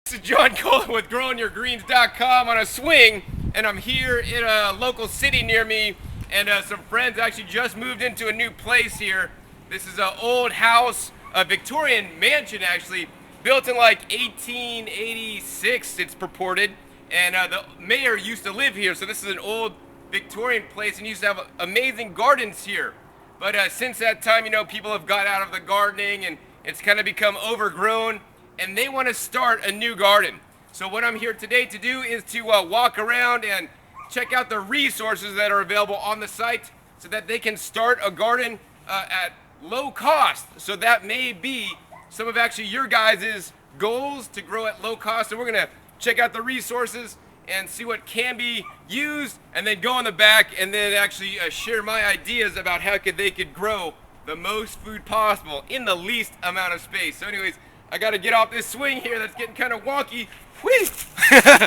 This is John Colin with GrowingYourGreens.com on a swing, and I'm here in a local city near me, and some friends actually just moved into a new place here. This is an old house, a Victorian mansion actually, built in like 1886, it's purported, and the mayor used to live here, so this is an old Victorian place and used to have amazing gardens here. But since that time, you know, people have got out of the gardening and it's kind of become overgrown, and they want to start a new garden. So what I'm here today to do is to walk around and check out the resources that are available on the site so that they can start a garden at low cost. So that may be some of actually your guys' goals, to grow at low cost. So we're gonna check out the resources and see what can be used, and then go in the back and then actually share my ideas about how they could grow the most food possible in the least amount of space. So anyways, I gotta get off this swing here that's getting kind of wonky. Whee!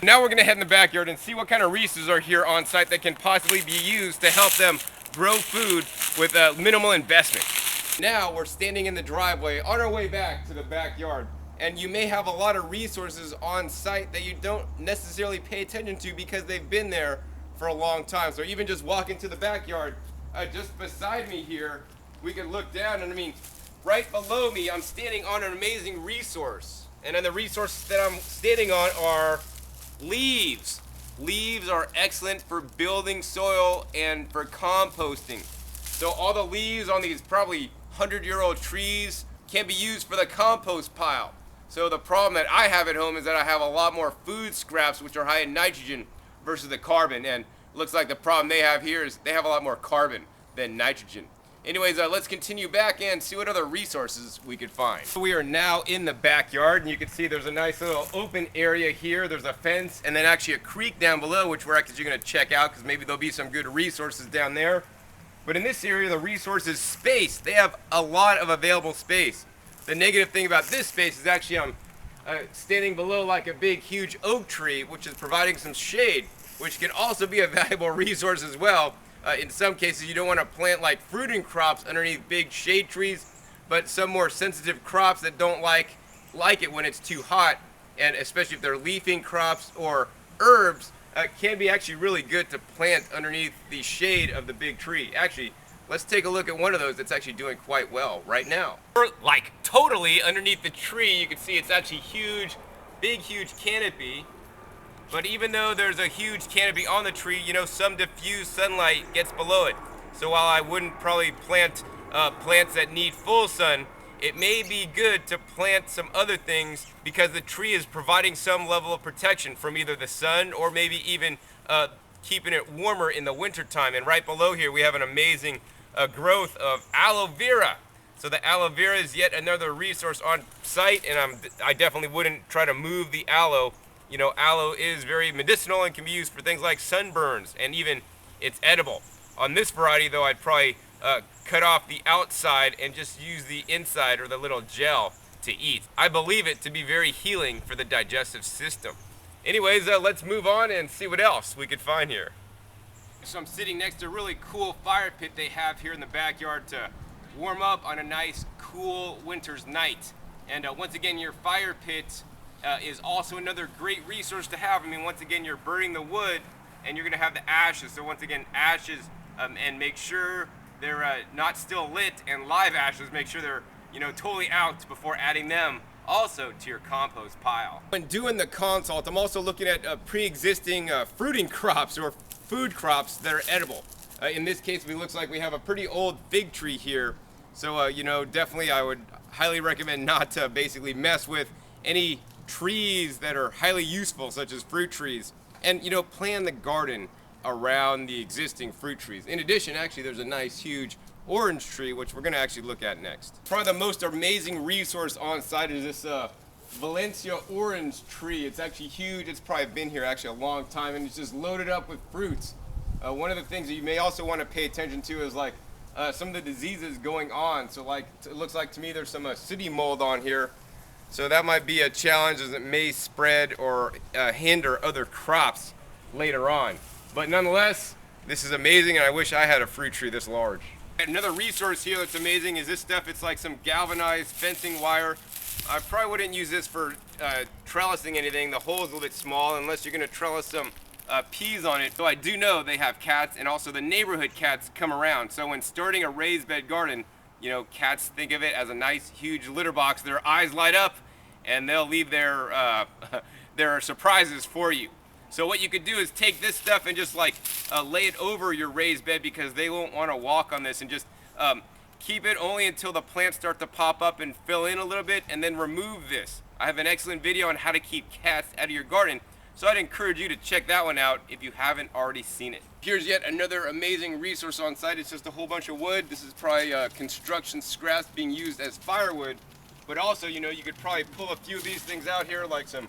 Now we're gonna head in the backyard and see what kind of resources are here on site that can possibly be used to help them grow food with minimal investment. Now we're standing in the driveway on our way back to the backyard, and you may have a lot of resources on site that you don't necessarily pay attention to because they've been there for a long time. So even just walking to the backyard, just beside me here, we can look down, and I mean, right below me, I'm standing on an amazing resource. And then the resources that I'm standing on are leaves. Leaves are excellent for building soil and for composting. So all the leaves on these probably 100-year-old trees can be used for the compost pile. So the problem that I have at home is that I have a lot more food scraps which are high in nitrogen versus the carbon. And looks like the problem they have here is they have a lot more carbon than nitrogen. Anyways, let's continue back and see what other resources we could find. We are now in the backyard, and you can see there's a nice little open area here. There's a fence, and then actually a creek down below, which we're actually going to check out because maybe there'll be some good resources down there. But in this area, the resource is space. They have a lot of available space. The negative thing about this space is actually I'm standing below like a big, huge oak tree, which is providing some shade, which can also be a valuable resource as well. In some cases, you don't want to plant like fruiting crops underneath big shade trees, but some more sensitive crops that don't like it when it's too hot, and especially if they're leafing crops or herbs, can be actually really good to plant underneath the shade of the big tree. Actually, let's take a look at one of those that's actually doing quite well right now. Like totally underneath the tree, you can see it's actually huge, big, huge canopy. But even though there's a huge canopy on the tree, you know, some diffused sunlight gets below it. So while I wouldn't probably plant plants that need full sun, it may be good to plant some other things because the tree is providing some level of protection from either the sun or maybe even keeping it warmer in the winter time. And right below here, we have an amazing growth of aloe vera. So the aloe vera is yet another resource on site, and I definitely wouldn't try to move the aloe. You know, aloe is very medicinal and can be used for things like sunburns, and even it's edible. On this variety, though, I'd probably cut off the outside and just use the inside or the little gel to eat. I believe it to be very healing for the digestive system. Anyways, let's move on and see what else we could find here. So I'm sitting next to a really cool fire pit they have here in the backyard to warm up on a nice, cool winter's night. And once again, your fire pit is also another great resource to have. I mean, once again, you're burning the wood and you're going to have the ashes. So once again, ashes, and make sure they're not still lit, and live ashes, make sure they're, you know, totally out before adding them also to your compost pile. When doing the consult, I'm also looking at pre-existing fruiting crops or food crops that are edible. In this case, it looks like we have a pretty old fig tree here. So, you know, definitely I would highly recommend not to basically mess with any trees that are highly useful, such as fruit trees, and, you know, plan the garden around the existing fruit trees. In addition, actually, there's a nice huge orange tree, which we're going to actually look at next. Probably the most amazing resource on site is this Valencia orange tree. It's actually huge. It's probably been here actually a long time, and it's just loaded up with fruits. One of the things that you may also want to pay attention to is like some of the diseases going on. So like, it looks like to me there's some city mold on here. So that might be a challenge, as it may spread or hinder other crops later on. But nonetheless, this is amazing, and I wish I had a fruit tree this large. Another resource here that's amazing is this stuff. It's like some galvanized fencing wire. I probably wouldn't use this for trellising anything. The hole is a little bit small unless you're gonna trellis some peas on it. So I do know they have cats, and also the neighborhood cats come around. So when starting a raised bed garden, you know, cats think of it as a nice huge litter box. Their eyes light up and they'll leave their their surprises for you. So what you could do is take this stuff and just like lay it over your raised bed, because they won't want to walk on this, and just keep it only until the plants start to pop up and fill in a little bit, and then remove this. I have an excellent video on how to keep cats out of your garden, so I'd encourage you to check that one out if you haven't already seen it. Here's yet another amazing resource on site. It's just a whole bunch of wood. This is probably construction scraps being used as firewood. But also, you know, you could probably pull a few of these things out here, like some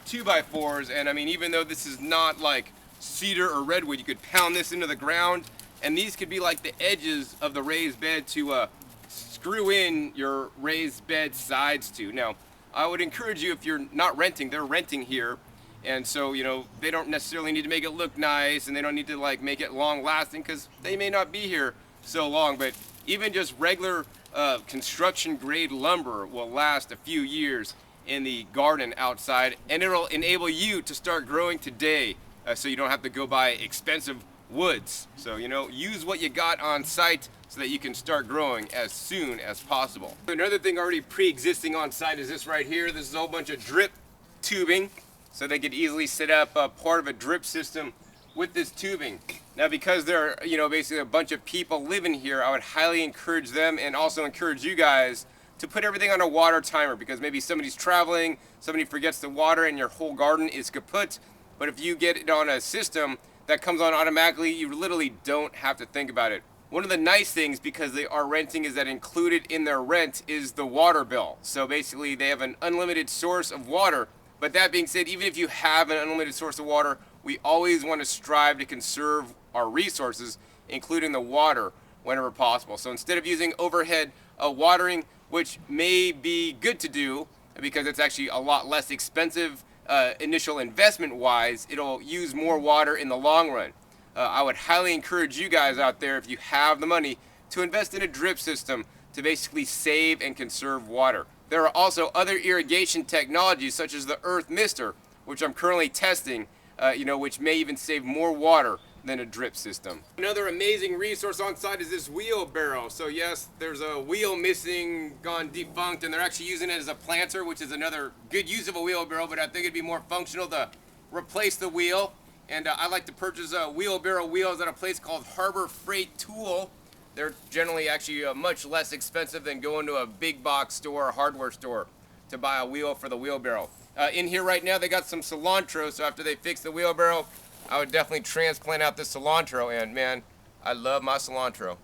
2x4s. And I mean, even though this is not like cedar or redwood, you could pound this into the ground. And these could be like the edges of the raised bed to screw in your raised bed sides to. Now, I would encourage you, if you're not renting, they're renting here. And so, you know, they don't necessarily need to make it look nice, and they don't need to like make it long lasting, because they may not be here so long. But even just regular construction grade lumber will last a few years in the garden outside, and it'll enable you to start growing today, so you don't have to go buy expensive woods. So, you know, use what you got on site so that you can start growing as soon as possible. Another thing already pre-existing on site is this right here. This is a whole bunch of drip tubing, so they could easily set up a part of a drip system with this tubing. Now, because there are, you know, basically a bunch of people living here, I would highly encourage them, and also encourage you guys, to put everything on a water timer, because maybe somebody's traveling, somebody forgets the water, and your whole garden is kaput. But if you get it on a system that comes on automatically, you literally don't have to think about it. One of the nice things, because they are renting, is that included in their rent is the water bill. So basically they have an unlimited source of water. But that being said, even if you have an unlimited source of water, we always want to strive to conserve our resources, including the water, whenever possible. So instead of using overhead watering, which may be good to do because it's actually a lot less expensive initial investment wise, it'll use more water in the long run. I would highly encourage you guys out there, if you have the money, to invest in a drip system to basically save and conserve water. There are also other irrigation technologies, such as the Earth Mister, which I'm currently testing, you know, which may even save more water than a drip system. Another amazing resource on site is this wheelbarrow. So yes, there's a wheel missing, gone defunct, and they're actually using it as a planter, which is another good use of a wheelbarrow, but I think it'd be more functional to replace the wheel. And I like to purchase wheelbarrow wheels at a place called Harbor Freight Tool. They're generally actually much less expensive than going to a big box store or hardware store to buy a wheel for the wheelbarrow. In here right now, they got some cilantro, so after they fix the wheelbarrow, I would definitely transplant out this cilantro, and man, I love my cilantro.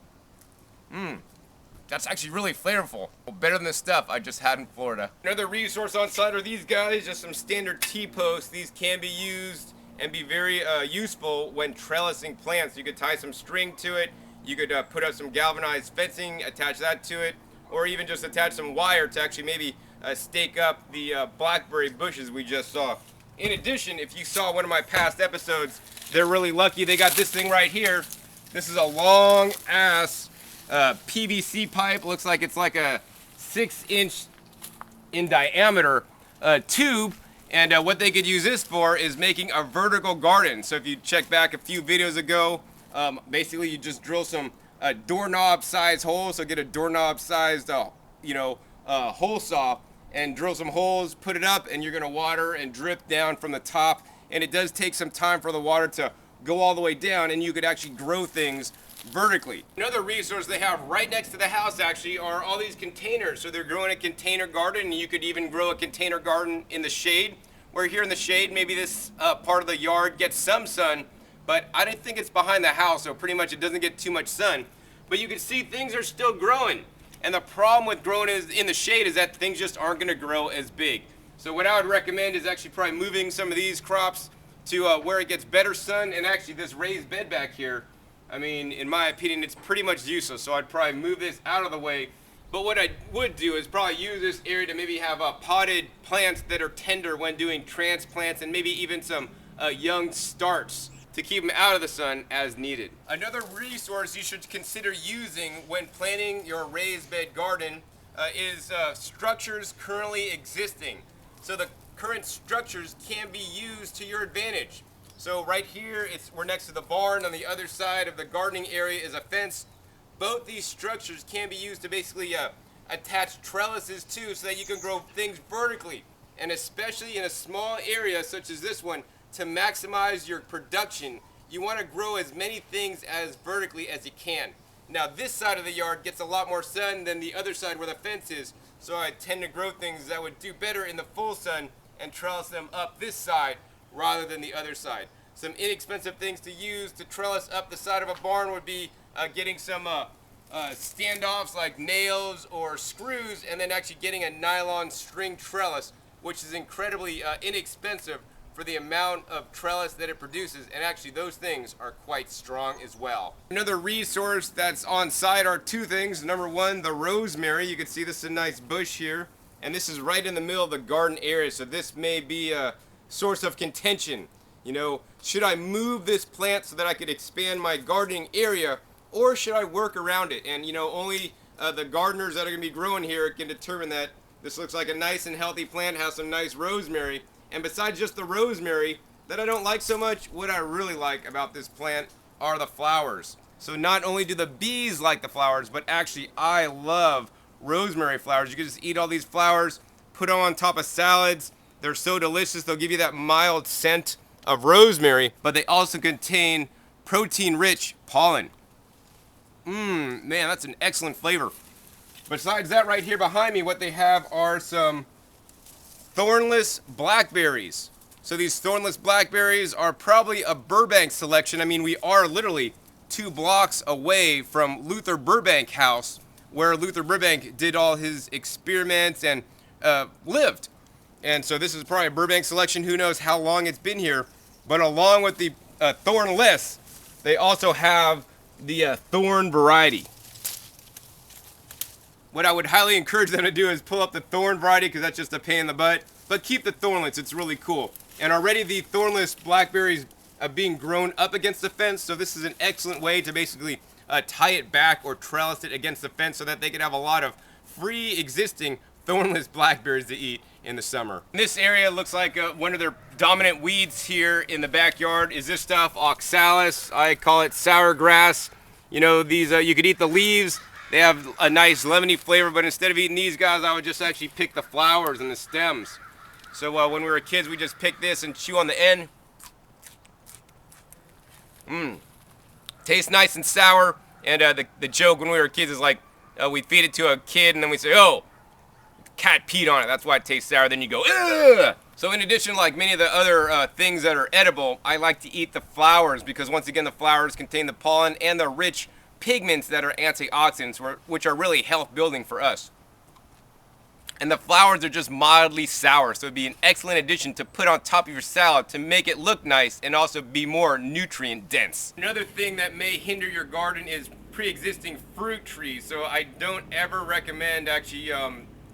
That's actually really flavorful. Better than the stuff I just had in Florida. Another resource on site are these guys, just some standard T-posts. These can be used and be very useful when trellising plants. You could tie some string to it. You could put up some galvanized fencing, attach that to it, or even just attach some wire to actually maybe stake up the blackberry bushes we just saw. In addition, if you saw one of my past episodes, they're really lucky. They got this thing right here. This is a long ass PVC pipe. Looks like it's like a 6-inch in diameter tube. And what they could use this for is making a vertical garden. So if you check back a few videos ago, basically you just drill some doorknob size holes. So get a doorknob sized, hole saw, and drill some holes, put it up, and you're gonna water and drip down from the top. And it does take some time for the water to go all the way down, and you could actually grow things vertically. Another resource they have right next to the house actually are all these containers. So they're growing a container garden, and you could even grow a container garden in the shade. Where here in the shade, maybe this part of the yard gets some sun, but I don't think it's behind the house, so pretty much it doesn't get too much sun. But you can see things are still growing. And the problem with growing in the shade is that things just aren't gonna grow as big. So what I would recommend is actually probably moving some of these crops to where it gets better sun. And actually this raised bed back here, I mean, in my opinion, it's pretty much useless. So I'd probably move this out of the way. But what I would do is probably use this area to maybe have potted plants that are tender when doing transplants, and maybe even some young starts to keep them out of the sun as needed. Another resource you should consider using when planting your raised bed garden is structures currently existing. So the current structures can be used to your advantage. So right here, we're next to the barn. On the other side of the gardening area is a fence. Both these structures can be used to basically attach trellises too, so that you can grow things vertically, and especially in a small area such as this one, to maximize your production. You want to grow as many things as vertically as you can. Now this side of the yard gets a lot more sun than the other side where the fence is, so I tend to grow things that would do better in the full sun and trellis them up this side rather than the other side. Some inexpensive things to use to trellis up the side of a barn would be getting some standoffs like nails or screws, and then actually getting a nylon string trellis, which is incredibly inexpensive for the amount of trellis that it produces, and actually those things are quite strong as well. Another resource that's on site are two things. Number one, the rosemary. You can see this is a nice bush here, and this is right in the middle of the garden area, so this may be a source of contention. You know, should I move this plant so that I could expand my gardening area, or should I work around it? And you know, only the gardeners that are going to be growing here can determine that. This looks like a nice and healthy plant, has some nice rosemary. And besides just the rosemary that I don't like so much, what I really like about this plant are the flowers. So not only do the bees like the flowers, but actually I love rosemary flowers. You can just eat all these flowers, put them on top of salads. They're so delicious. They'll give you that mild scent of rosemary, but they also contain protein-rich pollen. Man, that's an excellent flavor. Besides that, right here behind me, what they have are some thornless blackberries. So these thornless blackberries are probably a Burbank selection. I mean, we are literally 2 blocks away from Luther Burbank House, where Luther Burbank did all his experiments and lived. And so this is probably a Burbank selection. Who knows how long it's been here. But along with the thornless, they also have the thorn variety. What I would highly encourage them to do is pull up the thorn variety, because that's just a pain in the butt. But keep the thornless, it's really cool. And already the thornless blackberries are being grown up against the fence, so this is an excellent way to basically tie it back or trellis it against the fence so that they can have a lot of free existing thornless blackberries to eat in the summer. This area looks like one of their dominant weeds here in the backyard is this stuff, oxalis. I call it sour grass. You know, these you could eat the leaves. They have a nice lemony flavor, but instead of eating these guys, I would just actually pick the flowers and the stems. So when we were kids, we just picked this and chew on the end. Tastes nice and sour. And the joke when we were kids is like, we feed it to a kid and then we say, oh, cat peed on it, that's why it tastes sour. Then you go, ugh! So in addition, like many of the other things that are edible, I like to eat the flowers, because once again, the flowers contain the pollen and the rich pigments that are antioxidants, which are really health building for us. And the flowers are just mildly sour, so it'd be an excellent addition to put on top of your salad to make it look nice and also be more nutrient dense. Another thing that may hinder your garden is pre-existing fruit trees. So I don't ever recommend actually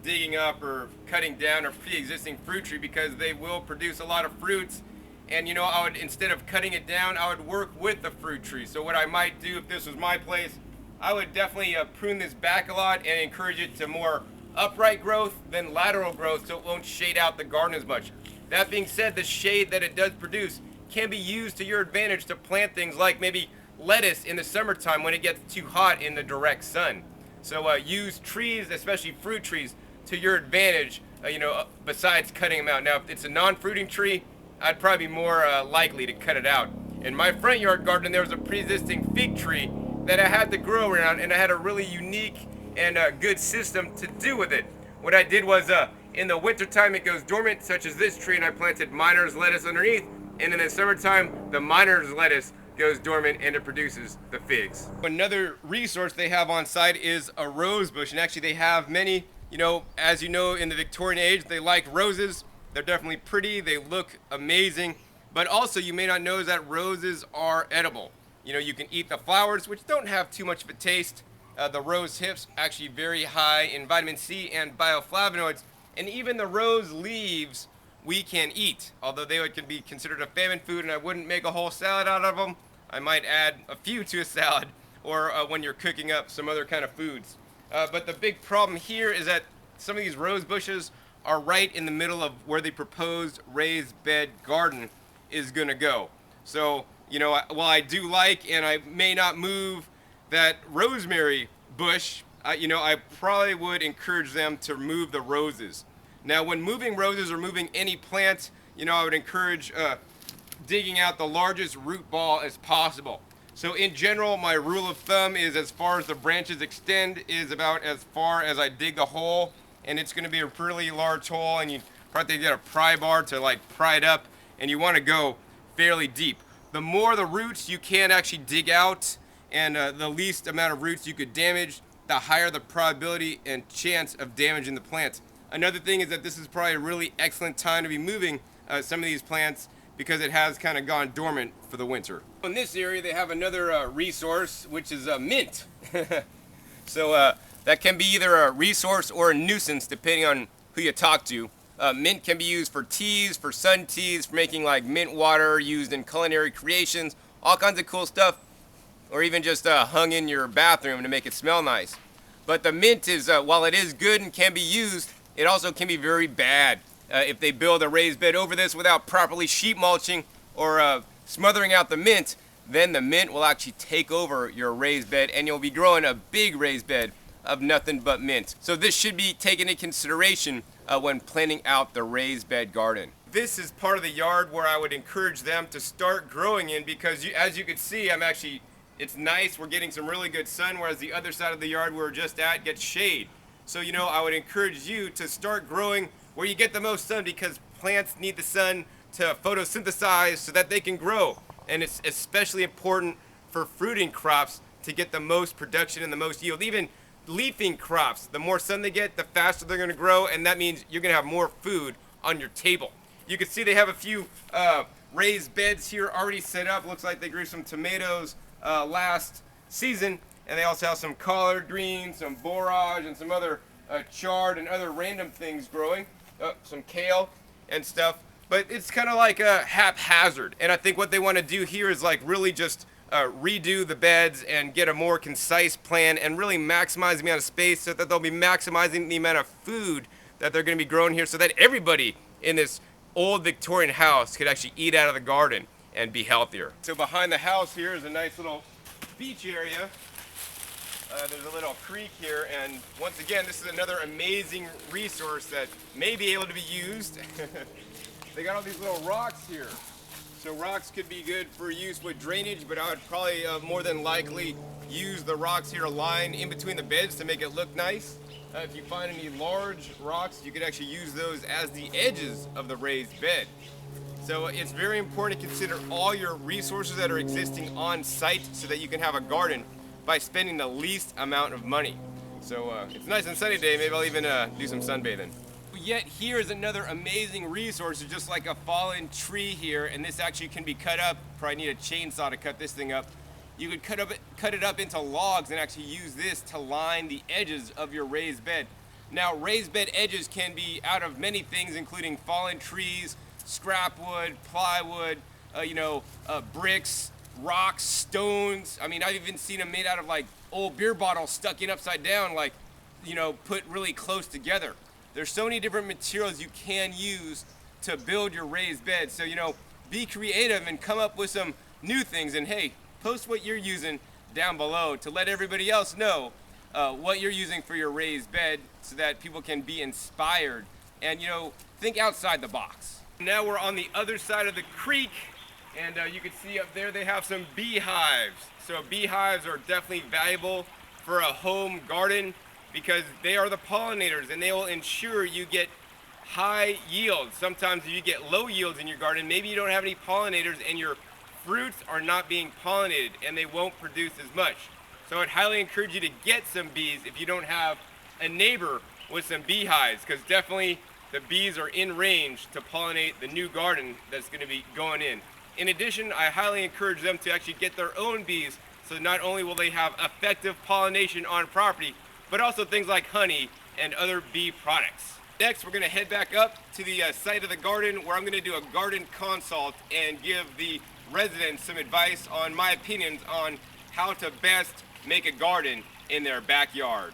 digging up or cutting down a pre-existing fruit tree, because they will produce a lot of fruits. And you know, I would, instead of cutting it down, I would work with the fruit tree. So what I might do if this was my place, I would definitely prune this back a lot and encourage it to more upright growth than lateral growth, so it won't shade out the garden as much. That being said, the shade that it does produce can be used to your advantage to plant things like maybe lettuce in the summertime when it gets too hot in the direct sun. So use trees, especially fruit trees, to your advantage, you know, besides cutting them out. Now, if it's a non-fruiting tree, I'd probably be more likely to cut it out. In my front yard garden, there was a pre-existing fig tree that I had to grow around, and I had a really unique and good system to do with it. What I did was, in the wintertime it goes dormant, such as this tree, and I planted miner's lettuce underneath, and in the summertime, the miner's lettuce goes dormant and it produces the figs. Another resource they have on site is a rose bush, and actually they have many. You know, as you know, in the Victorian age, they like roses. They're definitely pretty, they look amazing, but also you may not know is that roses are edible. You know, you can eat the flowers, which don't have too much of a taste. The rose hips actually very high in vitamin C and bioflavonoids, and even the rose leaves we can eat, although they can be considered a famine food, and I wouldn't make a whole salad out of them. I might add a few to a salad, or when you're cooking up some other kind of foods. But the big problem here is that some of these rose bushes are right in the middle of where the proposed raised bed garden is going to go. So, you know, while I do like, and I may not move that rosemary bush, you know, I probably would encourage them to move the roses. Now, when moving roses or moving any plant, you know, I would encourage digging out the largest root ball as possible. So in general, my rule of thumb is as far as the branches extend is about as far as I dig the hole, and it's going to be a really large hole, and you probably get a pry bar to like pry it up, and you want to go fairly deep. The more the roots you can actually dig out, and the least amount of roots you could damage, the higher the probability and chance of damaging the plant. Another thing is that this is probably a really excellent time to be moving some of these plants because it has kind of gone dormant for the winter. In this area, they have another resource, which is mint. So that can be either a resource or a nuisance, depending on who you talk to. Mint can be used for teas, for sun teas, for making like mint water used in culinary creations, all kinds of cool stuff, or even just hung in your bathroom to make it smell nice. But the mint is, while it is good and can be used, it also can be very bad. If they build a raised bed over this without properly sheet mulching or smothering out the mint, then the mint will actually take over your raised bed and you'll be growing a big raised bed of nothing but mint. So this should be taken into consideration when planning out the raised bed garden. This is part of the yard where I would encourage them to start growing in because as you can see, it's nice, we're getting some really good sun, whereas the other side of the yard we're just at gets shade. So, you know, I would encourage you to start growing where you get the most sun because plants need the sun to photosynthesize so that they can grow. And it's especially important for fruiting crops to get the most production and the most yield. Even leafing crops, the more sun they get, the faster they're going to grow, and that means you're going to have more food on your table. You can see they have a few raised beds here already set up. Looks like they grew some tomatoes last season, and they also have some collard greens, some borage, and some other chard and other random things growing, some kale and stuff. But it's kind of like haphazard, and I think what they want to do here is like really just redo the beds and get a more concise plan and really maximize the amount of space so that they'll be maximizing the amount of food that they're going to be growing here so that everybody in this old Victorian house could actually eat out of the garden and be healthier. So behind the house here is a nice little beach area. There's a little creek here, and once again, this is another amazing resource that may be able to be used. They got all these little rocks here. So rocks could be good for use with drainage, but I would probably more than likely use the rocks here lying in between the beds to make it look nice. If you find any large rocks, you could actually use those as the edges of the raised bed. So it's very important to consider all your resources that are existing on site so that you can have a garden by spending the least amount of money. So it's nice and sunny today, maybe I'll even do some sunbathing. Yet here is another amazing resource, it's just like a fallen tree here, and this actually can be cut up. Probably need a chainsaw to cut this thing up. You could cut it up into logs and actually use this to line the edges of your raised bed. Now, raised bed edges can be out of many things, including fallen trees, scrap wood, plywood, bricks, rocks, stones. I mean, I've even seen them made out of like old beer bottles stuck in upside down, like, put really close together. There's so many different materials you can use to build your raised bed. So, be creative and come up with some new things. And hey, post what you're using down below to let everybody else know what you're using for your raised bed so that people can be inspired and, think outside the box. Now we're on the other side of the creek, and you can see up there they have some beehives. So beehives are definitely valuable for a home garden because they are the pollinators and they will ensure you get high yields. Sometimes if you get low yields in your garden, maybe you don't have any pollinators and your fruits are not being pollinated and they won't produce as much. So I'd highly encourage you to get some bees if you don't have a neighbor with some beehives, because definitely the bees are in range to pollinate the new garden that's going to be going in. In addition, I highly encourage them to actually get their own bees, so not only will they have effective pollination on property, but also things like honey and other bee products. Next, we're going to head back up to the site of the garden where I'm going to do a garden consult and give the residents some advice on my opinions on how to best make a garden in their backyard.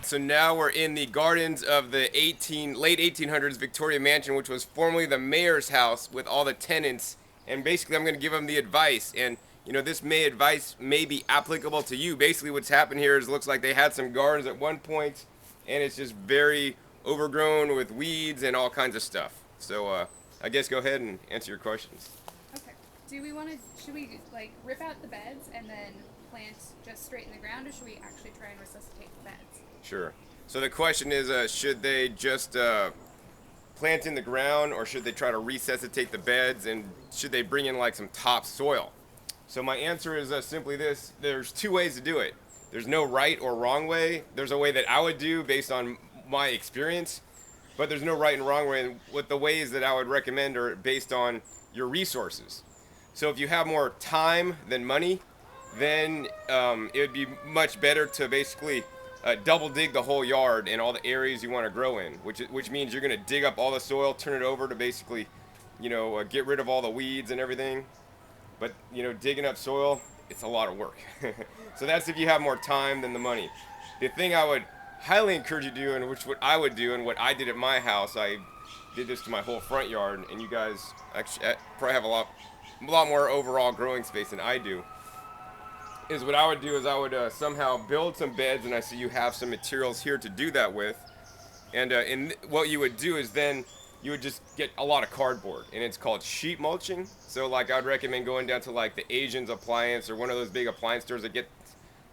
So now we're in the gardens of the late 1800s Victoria Mansion, which was formerly the mayor's house with all the tenants. And basically, I'm going to give them the advice. And this advice may be applicable to you. Basically, what's happened here is it looks like they had some gardens at one point, and it's just very overgrown with weeds and all kinds of stuff. So I guess go ahead and answer your questions. Okay. Should we like rip out the beds and then plant just straight in the ground, or should we actually try and resuscitate the beds? Sure. So the question is, should they just plant in the ground, or should they try to resuscitate the beds, and should they bring in like some topsoil? So my answer is simply this: there's two ways to do it. There's no right or wrong way. There's a way that I would do based on my experience, but there's no right and wrong way. And what the ways that I would recommend are based on your resources. So if you have more time than money, then it would be much better to basically double dig the whole yard and all the areas you want to grow in, which means you're going to dig up all the soil, turn it over to basically, get rid of all the weeds and everything. But digging up soil, it's a lot of work. So that's if you have more time than the money. The thing I would highly encourage you to do, and what I would do, and what I did at my house, I did this to my whole front yard, and you guys actually probably have a lot more overall growing space than I do. Is what I would do is I would somehow build some beds, and I see you have some materials here to do that with. And what you would do is then you would just get a lot of cardboard, and it's called sheet mulching. So like I'd recommend going down to like the Asians Appliance or one of those big appliance stores that get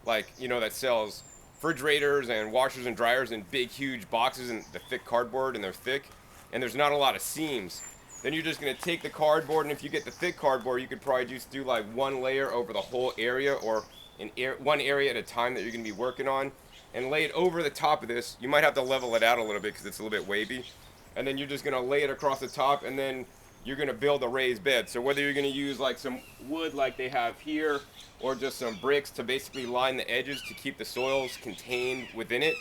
that sells refrigerators and washers and dryers in big huge boxes and the thick cardboard, and they're thick and there's not a lot of seams. Then you're just going to take the cardboard, and if you get the thick cardboard, you could probably just do like one layer over the whole area, or one area at a time that you're going to be working on, and lay it over the top of this. You might have to level it out a little bit because it's a little bit wavy. And then you're just going to lay it across the top, and then you're going to build a raised bed. So whether you're going to use like some wood like they have here, or just some bricks to basically line the edges to keep the soils contained within it.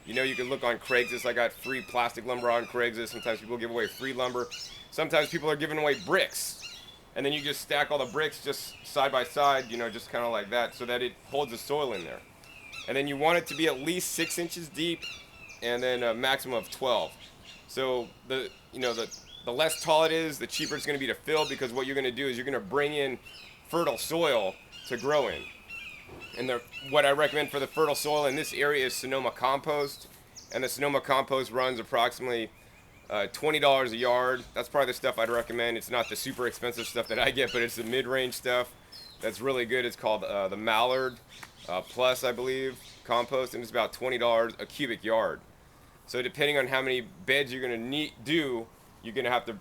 You can look on Craigslist. I got free plastic lumber on Craigslist. Sometimes people give away free lumber. Sometimes people are giving away bricks, and then you just stack all the bricks just side by side, just kind of like that, so that it holds the soil in there. And then you want it to be at least 6 inches deep, and then a maximum of 12. So the less tall it is, the cheaper it's going to be to fill, because what you're going to do is you're going to bring in fertile soil to grow in. And what I recommend for the fertile soil in this area is Sonoma compost, and the Sonoma compost runs approximately $20 a yard. That's probably the stuff I'd recommend. It's not the super expensive stuff that I get, but it's the mid-range stuff that's really good. It's called the Mallard Plus, I believe, compost, and it's about $20 a cubic yard. So depending on how many beds you're going to you're going to have to,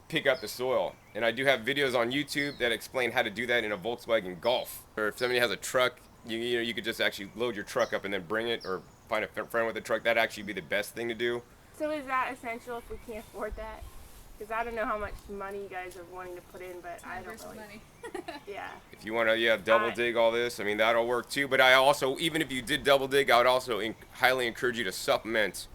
pick up the soil. And I do have videos on YouTube that explain how to do that in a Volkswagen Golf. Or if somebody has a truck, you could just actually load your truck up and then bring it, or find a friend with a truck. That'd actually be the best thing to do. So is that essential if we can't afford that? Because I don't know how much money you guys are wanting to put in, but I don't really. Money. Yeah. If you want to, double dig all this, that'll work too. But I also, even if you did double dig, I would also highly encourage you to supplement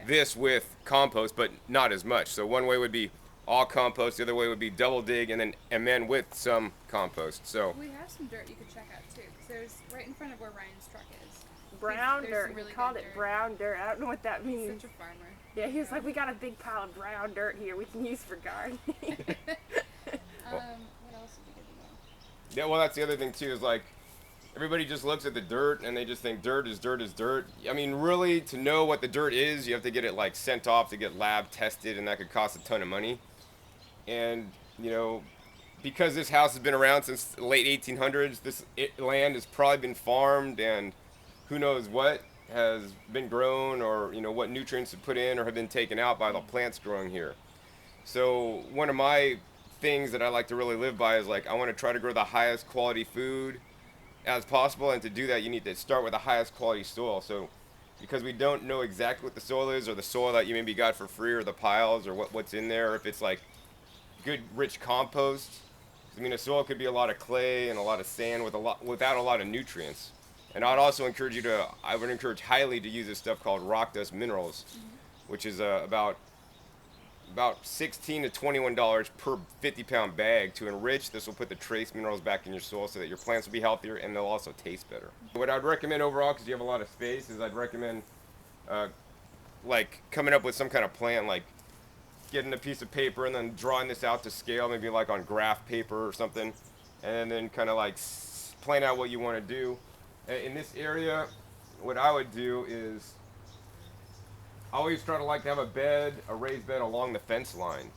this with compost, but not as much. So one way would be all compost, the other way would be double dig, and then with some compost. So we have some dirt you could check out too, because there's right in front of where Ryan's truck is. Brown There's dirt. some really He called good it dirt. brown dirt. I don't know what that means. Such a farmer. Yeah, he was like, we got a big pile of brown dirt here we can use for gardening. What else would be good to know? yeah, well, that's the other thing too, is like everybody just looks at the dirt and they just think dirt is dirt is dirt. Really, to know what the dirt is, you have to get it like sent off to get lab tested, and that could cost a ton of money. And because this house has been around since the late 1800s, this land has probably been farmed, and who knows what has been grown, or what nutrients have put in or have been taken out by the plants growing here. So one of my things that I like to really live by is like, I want to try to grow the highest quality food as possible, and to do that you need to start with the highest quality soil. So because we don't know exactly what the soil is, or the soil that you maybe got for free, or the piles, or what's in there, or if it's like good rich compost. The soil could be a lot of clay and a lot of sand without a lot of nutrients. And I would encourage highly to use this stuff called rock dust minerals, which is about $16 to $21 per 50-pound bag to enrich. This will put the trace minerals back in your soil so that your plants will be healthier, and they'll also taste better. What I'd recommend overall, because you have a lot of space, is I'd recommend like coming up with some kind of plan, like getting a piece of paper and then drawing this out to scale, maybe like on graph paper or something, and then kind of like plan out what you want to do. In this area, what I would do is I always try to like to have a raised bed along the fence line.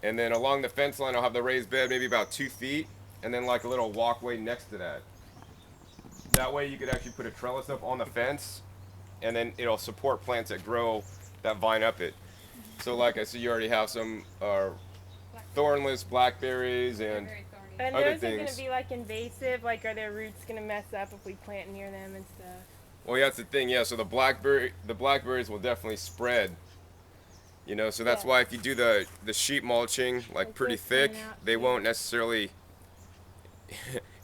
And then along the fence line, I'll have the raised bed maybe about 2 feet, and then like a little walkway next to that. That way you could actually put a trellis up on the fence, and then it'll support plants that grow that vine up it. So like I said, you already have some thornless blackberries and Very thorny. And Other those are going things. to be like invasive. Like, are their roots going to mess up if we plant near them and stuff? well, yeah, that's the thing. Yeah, so the blackberries will definitely spread. You know, so that's Yeah. why if you do the sheet mulching like pretty this thick, coming out they here. won't necessarily.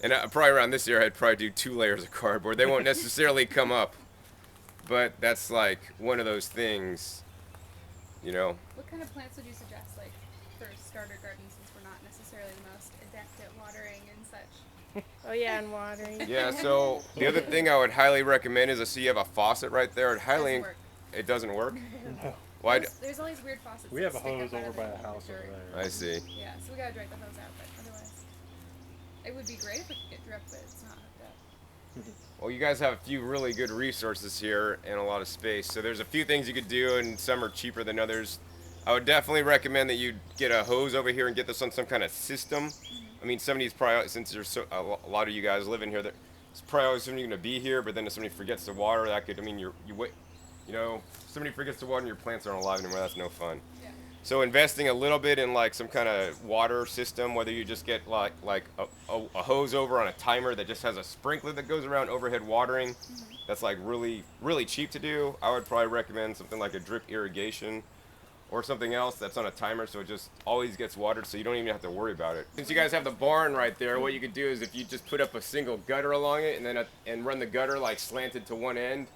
And probably around this area, I'd probably do 2 layers of cardboard. They won't necessarily come up, but that's like one of those things. You know. What kind of plants would you suggest, like, for starter gardens, since we're not necessarily the most adept at watering and such? Oh, yeah, and watering. Yeah. So the other thing I would highly recommend is I see you have a faucet right there. Doesn't work. It doesn't work. No. Why? There's all these weird faucets. We that have a stick up hose out over of by the the house over dirt. there. I see. Yeah, so we gotta drag the hose out, but otherwise, it would be great if we could get drip, but it's not hooked up. Well, you guys have a few really good resources here and a lot of space. So there's a few things you could do, and some are cheaper than others. I would definitely recommend that you get a hose over here and get this on some kind of system. I mean, somebody's probably, since there's a lot of you guys live in here, there's probably always somebody going to be here. But then if somebody forgets to water, that could, I mean, you wait, you know, somebody forgets to water and your plants aren't alive anymore. That's no fun. Yeah. So investing a little bit in like some kind of water system, whether you just get like a hose over on a timer that just has a sprinkler that goes around overhead watering, that's like really cheap to do. I would probably recommend something like a drip irrigation or something else that's on a timer, so it just always gets watered, so you don't even have to worry about it. Since you guys have the barn right there, what you could do is if you just put up a single gutter along it and then and run the gutter like slanted to one end,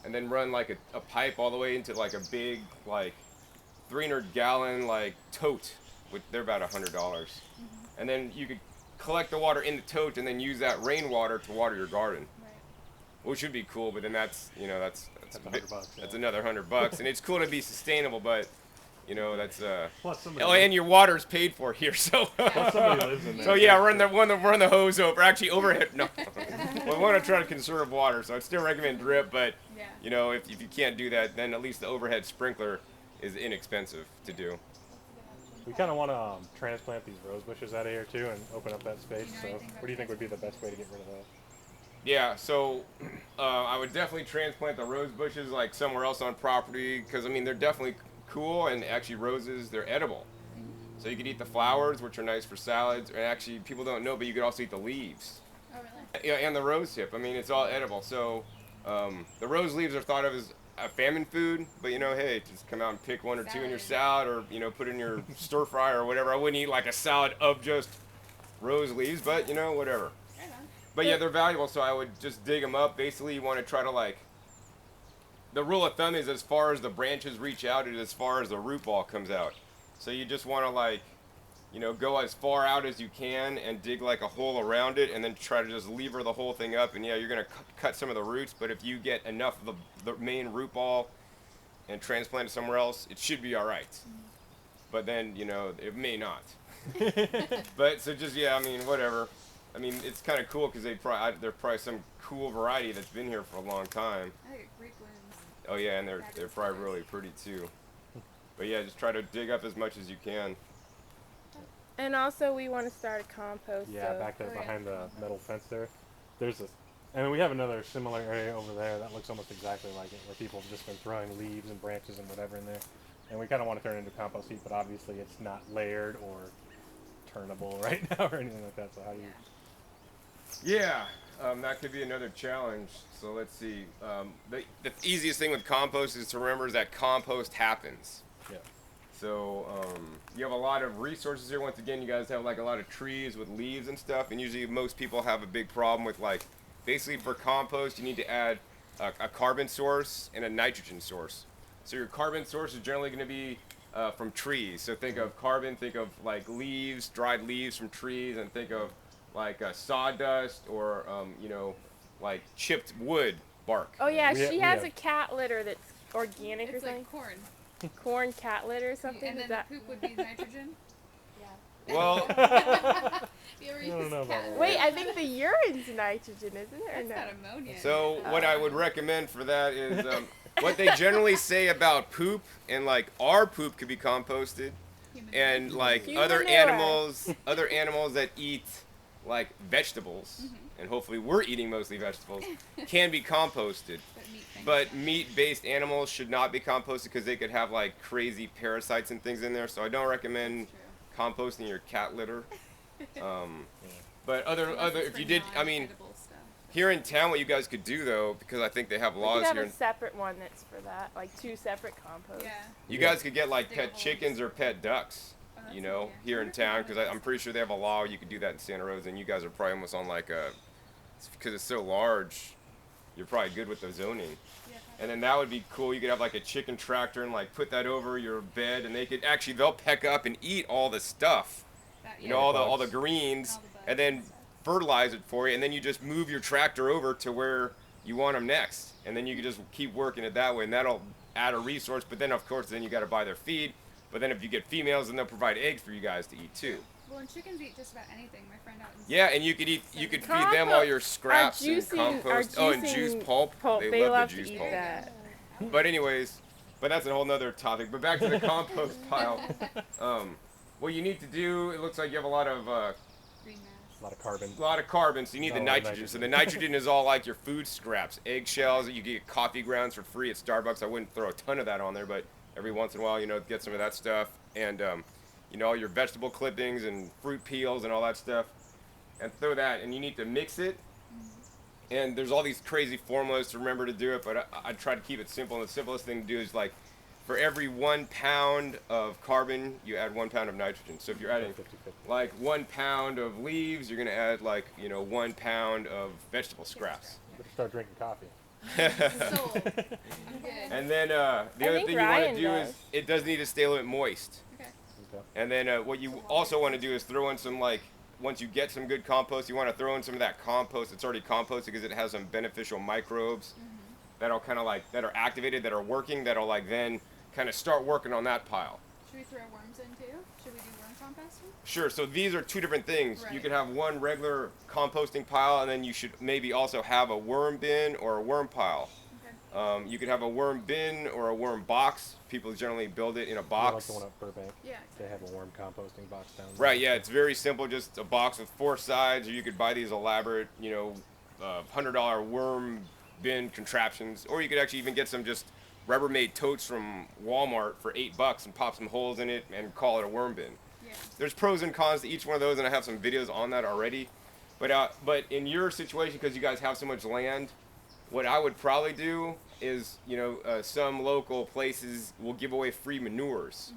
and then run like a pipe all the way into like a big like 300-gallon like tote, which they're about $100, and then you could collect the water in the tote and then use that rainwater to water your garden, Right. which would be cool. But then that's That's a $100, bit- yeah. that's another $100, and it's cool to be sustainable, but you know that's Plus somebody, oh, and your water's paid for here, so plus somebody lives in there. so yeah, run the hose over. Actually, overhead. No, we want to try to conserve water, so I'd still recommend drip. But Yeah. you know, if you can't do that, then at least the overhead sprinkler is inexpensive to do. We kind of want to transplant these rose bushes out of here too and open up that space. Do you know So, anything about what do you think would be the best way to get rid of that? Yeah, so I would definitely transplant the rose bushes like somewhere else on property because I mean they're definitely cool, and actually roses, they're edible. So you could eat the flowers, which are nice for salads, and actually people don't know, but you could also eat the leaves. Oh, really? Yeah, and the rose tip. I mean, it's all edible. So the rose leaves are thought of as a famine food, but you know, hey, just come out and pick one or two in your salad, or you know, put in your stir fry or whatever. I wouldn't eat like a salad of just rose leaves, but you know, whatever. Right on. But yeah, they're valuable, so I would just dig them up. Basically, you want to try to like. The rule of thumb is as far as the branches reach out, and as far as the root ball comes out. So you just want to like, you know, go as far out as you can and dig like a hole around it, and then try to just lever the whole thing up. And yeah, you're gonna cut some of the roots, but if you get enough of the main root ball and transplant it somewhere else, it should be all right. But then you know it may not. But so just yeah, I mean whatever. I mean it's kind of cool because they're probably some cool variety that's been here for a long time. I get Greek blooms. Oh yeah, and they're probably really pretty too. But yeah, just try to dig up as much as you can. And also, we want to start a compost. Yeah, so back there Oh, yeah. behind the metal fence there. There's a, and we have another similar area over there that looks almost exactly like it, where people have just been throwing leaves and branches and whatever in there. And we kind of want to turn it into compost heap, but obviously it's not layered or turnable right now or anything like that. So how do you? Yeah. Yeah, that could be another challenge. So let's see. The easiest thing with compost is to remember is that compost happens. Yeah. So you have a lot of resources here. Once again, you guys have like a lot of trees with leaves and stuff, and usually most people have a big problem with like, basically for compost you need to add a carbon source and a nitrogen source. So your carbon source is generally going to be from trees. So think of carbon, think of like leaves, dried leaves from trees, and think of like sawdust or you know, like chipped wood bark. Oh yeah, We she ha- has we a cat litter that's organic or It's something. like corn. Corn cat litter or something. And Is then that? the poop would be nitrogen. Well, You ever I use don't know about cat all litter? Wait, I think the urine's nitrogen, isn't it? Or That's no? not ammonia. so what I would recommend for that is what they generally say about poop, and like our poop could be composted, Human and like Human other manure. animals that eat like vegetables, and hopefully we're eating mostly vegetables, can be composted. but meat things. But meat-based animals should not be composted because they could have like crazy parasites and things in there. So I don't recommend True. composting your cat litter. But Unless it's if for you did, I mean, non-edible stuff. here in town, what you guys could do though, because I think they have We laws could have here. a separate one that's for that, like 2 separate composts. Yeah. You guys could get like Dig pet holes. chickens or pet ducks, Oh, that's you know, an idea. here in I wonder if town, they because have I'm pretty sure they have a law you could do that in Santa Rosa, and you guys are probably almost on like a, because it's so large, you're probably good with the zoning. Yeah, And then that would be cool. You could have like a chicken tractor and like put that over your bed, and they could actually they'll peck up and eat all the stuff, that, you yeah. know, all the Bugs. greens, All the bugs and then and stuff. fertilize it for you, and then you just move your tractor over to where you want them next, and then you can just keep working it that way, and that'll add a resource. But then of course then you got to buy their feed. But then if you get females, then they'll provide eggs for you guys to eat too. Well, and chickens eat just about anything. My friend out in Yeah, and you could feed them all your scraps and compost. Oh, and juice pulp. They love the juice to eat pulp. that. But anyways, but that's a whole nother topic. But back to the compost pile. What you need to do, it looks like you have a lot of green mass. A lot of carbon. carbon, so you need the Oh, a lot of nitrogen. So nitrogen. the nitrogen is all like your food scraps, eggshells. You get coffee grounds for free at Starbucks. I wouldn't throw a ton of that on there, but every once in a while, you know, get some of that stuff, and you know, all your vegetable clippings and fruit peels and all that stuff, and throw that. And you need to mix it. And there's all these crazy formulas to remember to do it, but I try to keep it simple. And the simplest thing to do is like, for every 1 pound of carbon, you add 1 pound of nitrogen. So if you're adding 50-50. like 1 pound of leaves, you're gonna add like, you know, 1 pound of vegetable scraps. Better start drinking coffee. Sold. I'm good. And then the other think thing you want to Ryan do does. is it does need to stay a little bit moist. Okay. Okay. And then what you also want to do is throw in some like, once you get some good compost, you want to throw in some of that compost that's already composted because it has some beneficial microbes that'll kind of like, that are activated, that are working, that'll like then kind of start working on that pile. Should we throw worms in too? Should we do worm composting? Sure, so these are two different things. You Right. could have one regular composting pile, and then you should maybe also have a worm bin or a worm pile. Okay. You could have a worm bin or a worm box. People generally build it in a Like box. the one at Burbank. Yeah. They have a worm composting box down there. Right, yeah, it's very simple, just a box with 4 sides, or you could buy these elaborate, you know, $100 worm bin contraptions, or you could actually even get some just Rubbermaid totes from Walmart for $8 and pop some holes in it and call it a worm bin. Yeah. There's pros and cons to each one of those, and I have some videos on that already. But in your situation, because you guys have so much land, what I would probably do is, you know, some local places will give away free manures.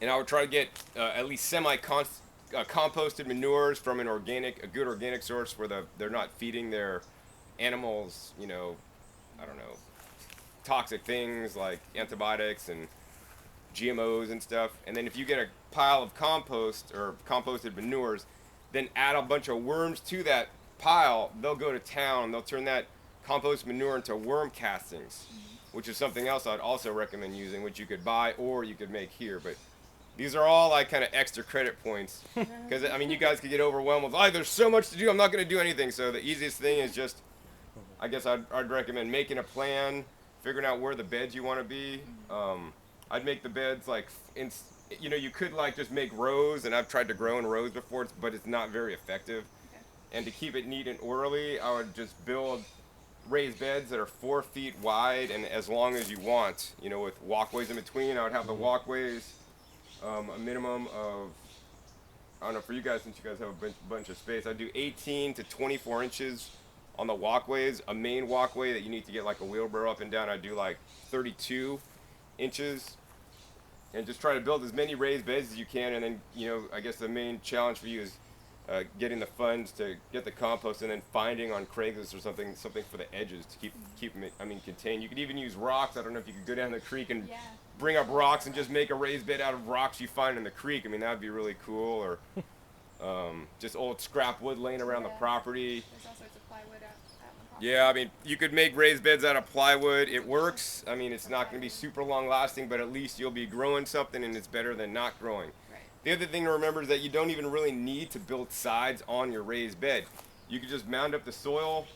And I would try to get at least composted manures from a good organic source where they're not feeding their animals, you know, I don't know, toxic things like antibiotics and GMOs and stuff. And then if you get a pile of compost or composted manures, then add a bunch of worms to that pile, they'll go to town, they'll turn that compost manure into worm castings, which is something else I'd also recommend using, which you could buy or you could make here. But these are all like kind of extra credit points, because I mean, you guys could get overwhelmed with, oh, there's so much to do, I'm not going to do anything. So the easiest thing is just, I guess I'd recommend making a plan, figuring out where the beds you want to be. I'd make the beds like, you know, you could like just make rows, and I've tried to grow in rows before, but it's not very effective. Okay. And to keep it neat and orderly, I would just build raised beds that are 4 feet wide and as long as you want, you know, with walkways in between. I would have the walkways a minimum of, I don't know, for you guys, since you guys have a bunch of space, I do 18 to 24 inches on the walkways. A main walkway that you need to get like a wheelbarrow up and down, I do like 32 inches. And just try to build as many raised beds as you can. And then, you know, I guess the main challenge for you is getting the funds to get the compost, and then finding on Craigslist or something for the edges to keep them, I mean, contained. You could even use rocks. I don't know if you could go down the creek and Yeah. bring up rocks and just make a raised bed out of rocks you find in the creek. I mean, that'd be really cool. Or just old scrap wood laying around the Yeah. property. There's all sorts of plywood out in the Yeah, I mean, you could make raised beds out of plywood. It works. I mean, it's not going to be super long lasting, but at least you'll be growing something, and it's better than not growing. Right. The other thing to remember is that you don't even really need to build sides on your raised bed. You can just mound up the soil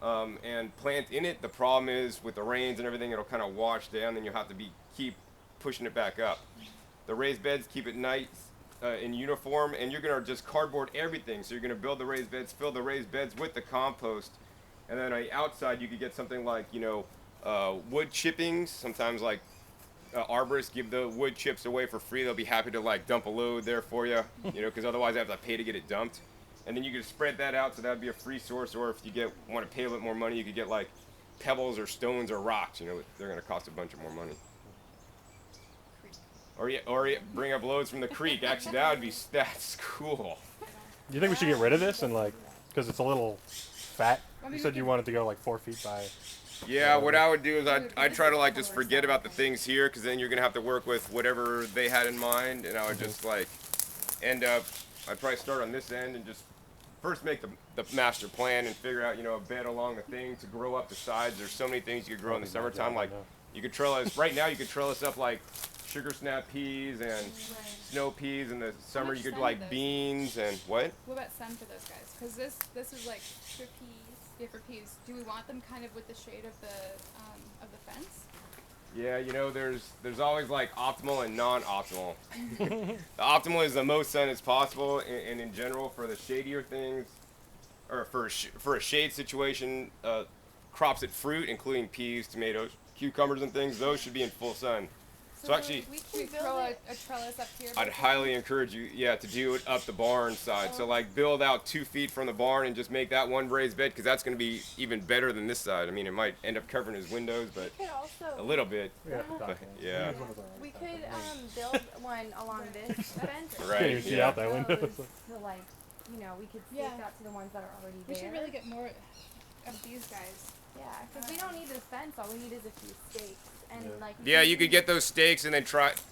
and plant in it. The problem is with the rains and everything, it'll kind of wash down, and you'll have to keep pushing it back up. The raised beds keep it nice in uniform, and you're going to just cardboard everything. So you're going to build the raised beds, fill the raised beds with the compost, and then on the outside you could get something like, wood chippings. Sometimes like arborists give the wood chips away for free. They'll be happy to like dump a load there for you, because otherwise I have to pay to get it dumped. And then you could spread that out, so that would be a free source. Or if you want to pay a little more money, you could get like pebbles or stones or rocks. They're going to cost a bunch of more money. Or bring up loads from the creek. Actually, that's cool. Do you think we should get rid of this and like, because it's a little fat? I mean, You we said you can- wanted to go like 4 feet by. Yeah, what I would do is I'd try to like just forget about the things here, because then you're gonna have to work with whatever they had in mind, and I would just like end up. I'd probably start on this end and just first make the master plan and figure out a bed along the thing to grow up the sides. There's so many things you could grow in the summertime. Like you could trellis right now. You could trellis up like sugar snap peas and snow peas. In the summer you much could sun like are those? beans and what? What about sun for those guys? Because this is like for peas. Yeah, for peas. Do we want them kind of with the shade of the fence? Yeah, there's always like optimal and non-optimal. The optimal is the most sun as possible, and in general for the shadier things, or for a shade situation, crops that fruit, including peas, tomatoes, cucumbers, and things, those should be in full sun. So actually, we Should can we build throw it. a trellis up here? I'd highly encourage you, to do it up the barn side. So like build out 2 feet from the barn and just make that one raised bed, because that's going to be even better than this side. I mean, it might end up covering his windows, but We could also. a little bit. We have to talk. Yeah. We could build one along this fence. Right. Can't even see out that window. Those to like, we could stick Yeah. that to the ones that are already We there. should really get more of these guys. Yeah, because we don't need this fence. All we need is a few stakes and Yeah. like. Yeah, you could get those stakes and then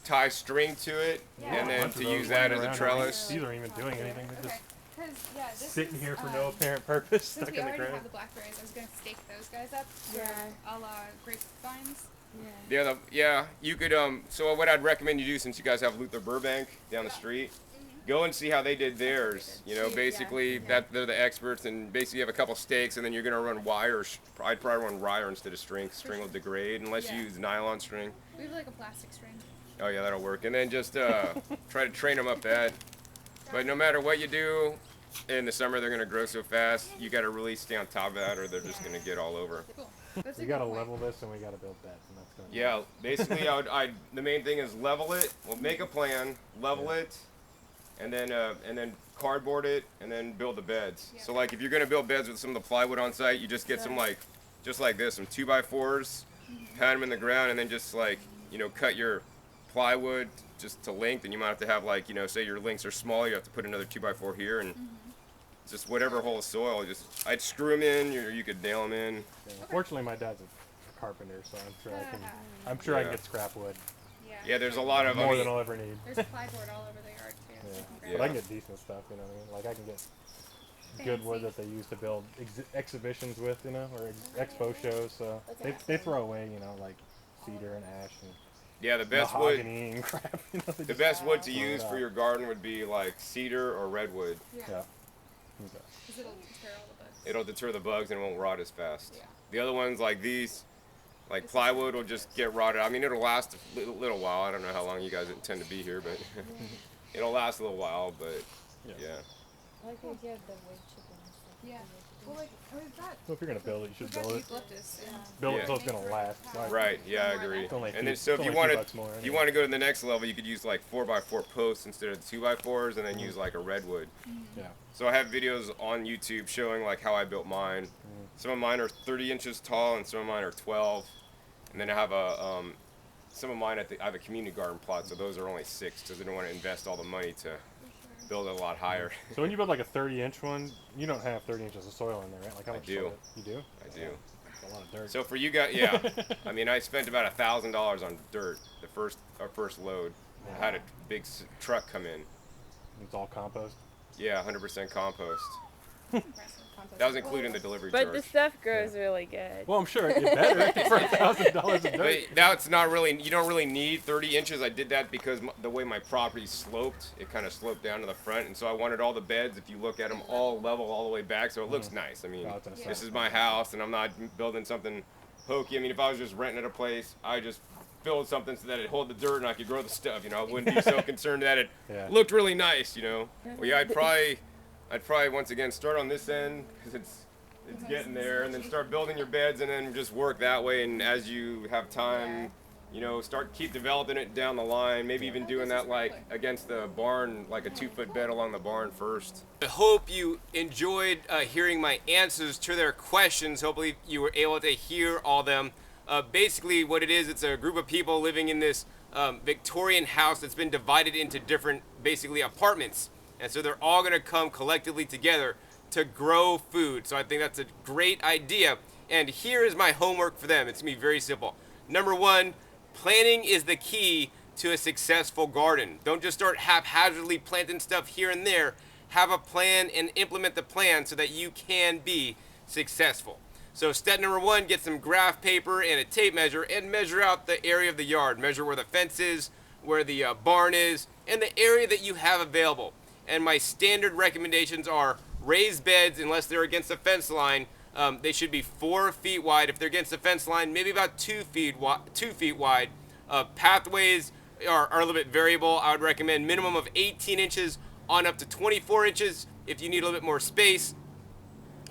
tie string to it, Yeah. and A then bunch of to those use that lying as a around. trellis. These aren't even doing anything. They're Okay. just Because this sitting is, here for no apparent purpose, Since stuck we in the already have ground. the blackberries, I was gonna stake those guys up for Yeah. a la grapevines. Yeah. Yeah, you could. So what I'd recommend you do, since you guys have Luther Burbank down the street, go and see how they did theirs. Basically that they're the experts, and basically you have a couple stakes, and then you're gonna run wire. I'd probably run wire instead of string. String will degrade unless you Yeah. use nylon string. We have like a plastic string. Oh yeah, that'll work. And then just try to train them up that. But no matter what you do, in the summer they're gonna grow so fast. You got to really stay on top of that, or they're just gonna get all over. Cool. That's a We good gotta point. level this and we gotta build beds, and that's gonna. Yeah, basically, the main thing is level it. Well, make a plan, level it, and then cardboard it, and then build the beds. Yeah. So like, if you're gonna build beds with some of the plywood on site, you just get some just like this, some 2x4s, pound them in the ground, and then just like, cut your plywood just to length, and you might have to have like, say your links are small, you have to put another 2x4 here, and just whatever hole of soil, I'd screw them in, or you could nail them in. Yeah. Fortunately, my dad's a carpenter, so I'm sure I can. I can Yeah. get scrap wood. Yeah, there's a lot of, More than I'll ever need. There's plyboard all over the yard too. so Yeah. you can grab But I it. can get decent stuff, you know what I mean? Like I can get good wood Fancy. that they use to build exhibitions with, or expo shows. So they throw away, like cedar and ash and Yeah, the best wood. mahogany and crap. They The just best wood to throw it use for out. your garden would be like cedar or redwood. Yeah. Yeah. Okay. Because it'll deter all the bugs. It'll deter the bugs and it won't rot as fast. Yeah. The other ones like these, like plywood, will just get rotted. I mean, it'll last a little while. I don't know how long you guys intend to be here, but it'll last a little while. But yeah. I like the idea of the wood chippings. Yeah. Well, like we've got So if you're gonna build it, you should build it. eucalyptus. And Build Yeah. it so it's gonna last. Like, Right. Yeah, I More agree. It's only And then so if you only want $2 more to, anyway. to go to the next level, you could use like 4x4 posts instead of 2x4s, and then use like a redwood. Yeah. So I have videos on YouTube showing like how I built mine. Some of mine are 30 inches tall, and some of mine are 12. And then I have some of mine I have a community garden plot, so those are only 6 because I didn't want to invest all the money to build it a lot higher. So when you build like a 30-inch one, you don't have 30 inches of soil in there, right? Like how I much do. soil? You do? I do. That's a lot of dirt. So for you guys, yeah. I mean, I spent about $1,000 on dirt our first load. I had a big truck come in. It's all compost. Yeah, 100% compost. impressive. compost. That was including the delivery But charge. the stuff grows really good. Well, I'm sure it better for $1,000 of dirt. But that's not really, you don't really need 30 inches. I did that because the way my property sloped, it kind of sloped down to the front. And so I wanted all the beds, if you look at them, all level all the way back. So it looks nice. I mean, Oh, it's this is my house and I'm not building something hokey. I mean, if I was just renting at a place, I just build something so that it hold the dirt and I could grow the stuff. You know, I wouldn't be so concerned that it Yeah. looked really nice, you know. Well, yeah, I'd probably once again start on this end because it's getting there, and then start building your beds, and then just work that way. And as you have time, you know, keep developing it down the line. Maybe even doing that like against the barn, like a 2-foot bed along the barn first. I hope you enjoyed hearing my answers to their questions. Hopefully you were able to hear all them. Basically what it is, it's a group of people living in this Victorian house that's been divided into different, basically, apartments. And so they're all gonna come collectively together to grow food. So I think that's a great idea. And here is my homework for them. It's gonna be very simple. Number one, planning is the key to a successful garden. Don't just start haphazardly planting stuff here and there. Have a plan and implement the plan so that you can be successful. So step number one, get some graph paper and a tape measure and measure out the area of the yard. Measure where the fence is, where the barn is, and the area that you have available. And my standard recommendations are raised beds, unless they're against the fence line. They should be 4 feet wide. If they're against the fence line, maybe about 2 feet wide. Pathways are a little bit variable. I would recommend minimum of 18 inches on up to 24 inches if you need a little bit more space.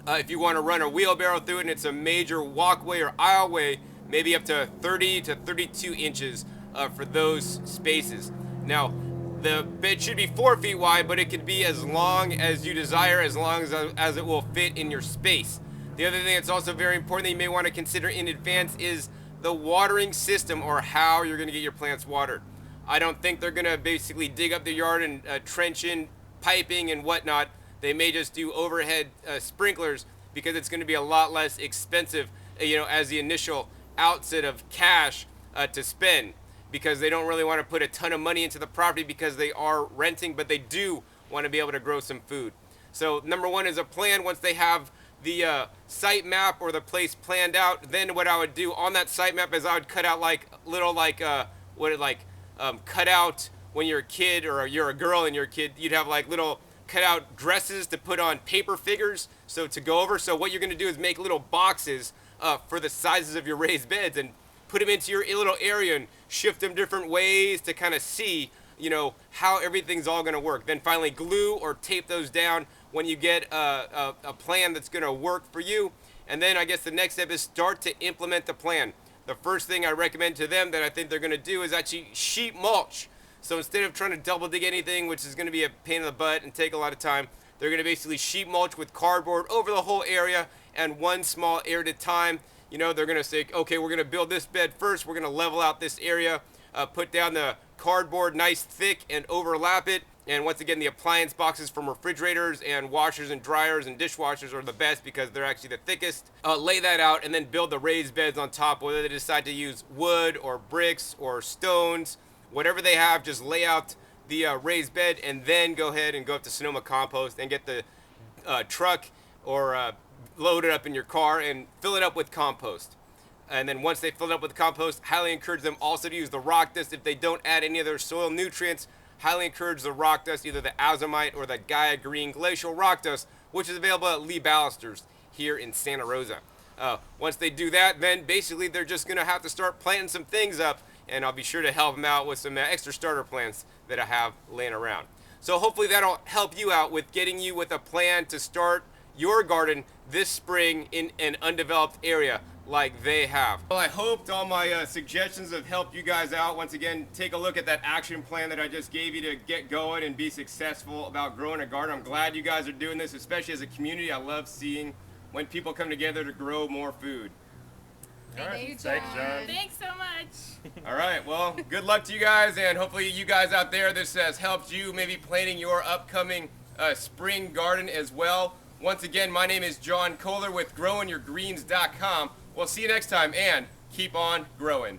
If you want to run a wheelbarrow through it and it's a major walkway or aisleway, maybe up to 30 to 32 inches for those spaces. Now, the bed should be 4 feet wide, but it could be as long as you desire, as long as it will fit in your space. The other thing that's also very important that you may want to consider in advance is the watering system, or how you're going to get your plants watered. I don't think they're going to basically dig up the yard and trench in piping and whatnot. They may just do overhead sprinklers, because it's going to be a lot less expensive, you know, as the initial outset of cash to spend, because they don't really want to put a ton of money into the property because they are renting, but they do want to be able to grow some food. So number one is a plan. Once they have the site map or the place planned out, then what I would do on that site map is I would cut out like little cut out when you're a kid or you're a girl and you're a kid, you'd have like little cut out dresses to put on paper figures, so to go over. So what you're going to do is make little boxes for the sizes of your raised beds and put them into your little area and shift them different ways to kind of see, you know, how everything's all going to work. Then finally glue or tape those down when you get a plan that's going to work for you. And then I guess the next step is start to implement the plan. The first thing I recommend to them that I think they're going to do is actually sheet mulch. So instead of trying to double dig anything, which is going to be a pain in the butt and take a lot of time, they're going to basically sheet mulch with cardboard over the whole area, and one small area at a time. You know, they're going to say, okay, we're going to build this bed first. We're going to level out this area, put down the cardboard nice thick and overlap it. And once again, the appliance boxes from refrigerators and washers and dryers and dishwashers are the best because they're actually the thickest. Lay that out and then build the raised beds on top, whether they decide to use wood or bricks or stones. Whatever they have, just lay out the raised bed and then go ahead and go up to Sonoma Compost and get the truck or load it up in your car and fill it up with compost. And then once they fill it up with compost, highly encourage them also to use the rock dust. If they don't add any other soil nutrients, highly encourage the rock dust, either the azomite or the Gaia Green Glacial Rock Dust, which is available at Lee Ballisters here in Santa Rosa. Once they do that, then basically they're just going to have to start planting some things up, and I'll be sure to help them out with some extra starter plants that I have laying around. So hopefully that'll help you out with getting you with a plan to start your garden this spring in an undeveloped area like they have. Well, I hope all my suggestions have helped you guys out. Once again, take a look at that action plan that I just gave you to get going and be successful about growing a garden. I'm glad you guys are doing this, especially as a community. I love seeing when people come together to grow more food. All right. Thank you, Thanks, John. John. Thanks so much. All right, well, good luck to you guys, and hopefully you guys out there, this has helped you maybe planning your upcoming spring garden as well. Once again, my name is John Kohler with growingyourgreens.com. We'll see you next time, and keep on growing.